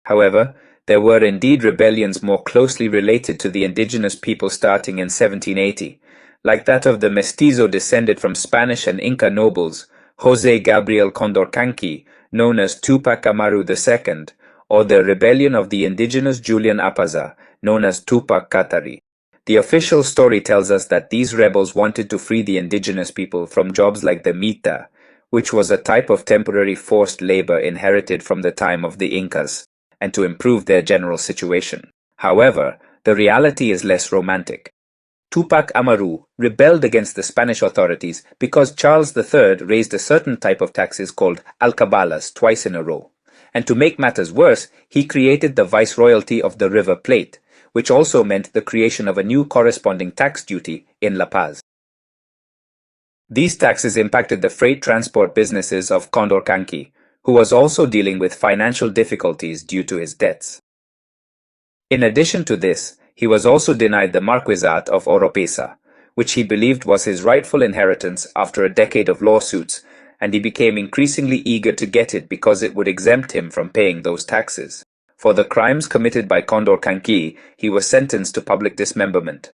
However, there were indeed rebellions more closely related to the indigenous people starting in 1780, like that of the mestizo descended from Spanish and Inca nobles, José Gabriel Condorcanqui, known as Tupac Amaru II, or the rebellion of the indigenous Julian Apaza, known as Tupac Katari. The official story tells us that these rebels wanted to free the indigenous people from jobs like the mita, which was a type of temporary forced labor inherited from the time of the Incas, and to improve their general situation. However, the reality is less romantic. Tupac Amaru rebelled against the Spanish authorities because Charles III raised a certain type of taxes called alcabalas twice in a row. And to make matters worse, he created the viceroyalty of the River Plate, which also meant the creation of a new corresponding tax duty in La Paz. These taxes impacted the freight transport businesses of Condorcanqui, who was also dealing with financial difficulties due to his debts. In addition to this, he was also denied the Marquisate of Oropesa, which he believed was his rightful inheritance after a decade of lawsuits, and he became increasingly eager to get it because it would exempt him from paying those taxes. For the crimes committed by Condorcanqui, he was sentenced to public dismemberment.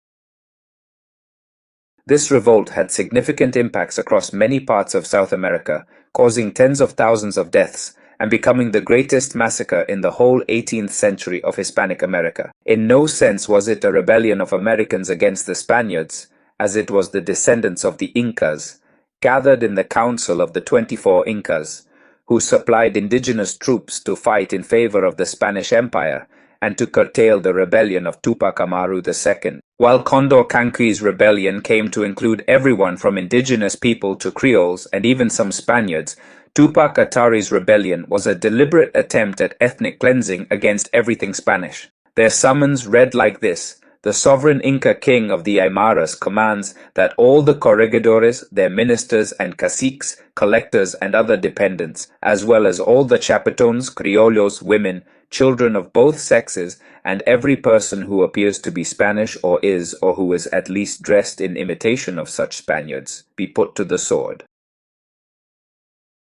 This revolt had significant impacts across many parts of South America, causing tens of thousands of deaths, and becoming the greatest massacre in the whole 18th century of Hispanic America. In no sense was it a rebellion of Americans against the Spaniards, as it was the descendants of the Incas, gathered in the Council of the 24 Incas, who supplied indigenous troops to fight in favor of the Spanish Empire and to curtail the rebellion of Tupac Amaru II. While Condorcanqui's rebellion came to include everyone from indigenous people to Creoles and even some Spaniards, Tupac Katari's rebellion was a deliberate attempt at ethnic cleansing against everything Spanish. Their summons read like this: the sovereign Inca king of the Aymaras commands that all the corregidores, their ministers and caciques, collectors and other dependents, as well as all the chapetones, criollos, women, children of both sexes, and every person who appears to be Spanish or who is at least dressed in imitation of such Spaniards, be put to the sword.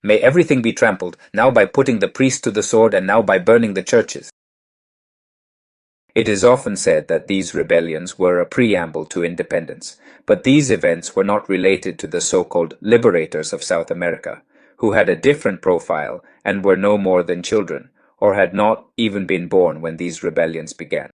May everything be trampled, now by putting the priests to the sword and now by burning the churches. It is often said that these rebellions were a preamble to independence, but these events were not related to the so-called liberators of South America, who had a different profile and were no more than children, or had not even been born when these rebellions began.